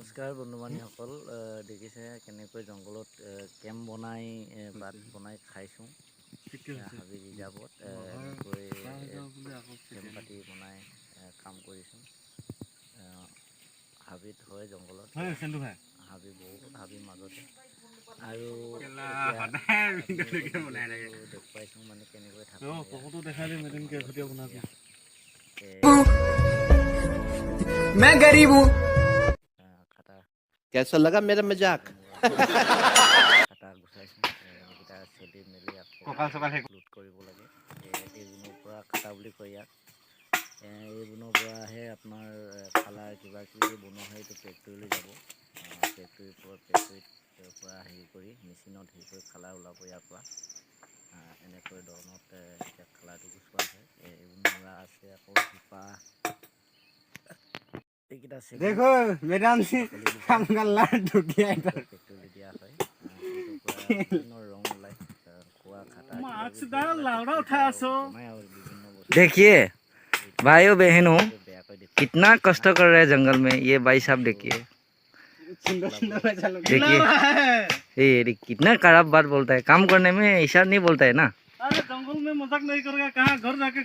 নমস্কাৰ বন্ধু-বান্ধৱীসকল, দেখিছে কেনেকৈ জংঘলত কেম্প বনাই ভাত বনাই খাইছোঁ। হাবি ৰিজাৰ্ভত এনেকৈ কেম্প পাতি বনাই কাম কৰিছোঁ। হাবিত হয় জংঘলত, হাবি বহুত হাবিৰ মাজতে আৰু দেখুৱাইছোঁ মানে কেনেকৈ থাকোঁ। मैं गरीब हूँ। कैसा लगा मेरा मजाक? কাটা গুচাইছোঁ, এইকেইটা চেলি মেলি আকৌ লোড কৰিব লাগে। এইবোৰৰ পৰা কাটা বুলি কয় ইয়াক। এইবোৰৰ পৰাহে আপোনাৰ খালাৰ কিবা কিবি বনোৱা হয়, এইটো ফেক্টৰীলৈ যাব। ফেক্টৰীৰ পৰা হেৰি কৰি মেচিনত হেৰি কৰি খালাৰ ওলাব ইয়াৰ পৰা। এনেকৈ ধৰণত এতিয়া খালাৰটো গুচোৱা হয়। এইবোৰ আছে আকৌ শিপা। देखो मैडम जी हमका लाडू किया इधर ফেক্টৰীলৈ দিয়া হয়। এইটোৰ পৰা বিভিন্ন ৰং ওলায়, খোৱা খাটা বনাই আৰু বিভিন্ন বস্তু। देखिए भाइयों बहनों, বেয়াকৈ দেখুৱাই कितना कष्ट कर रहे हैं जंगल में। ये भाई साहब देखिए, सुंदर सुंदर चलो देखिए ये कितना खराब बात बोलता है। काम करने में ऐसा नहीं बोलता है ना। अरे जंगल में मजाक नहीं करेगा, कहाँ घर जाके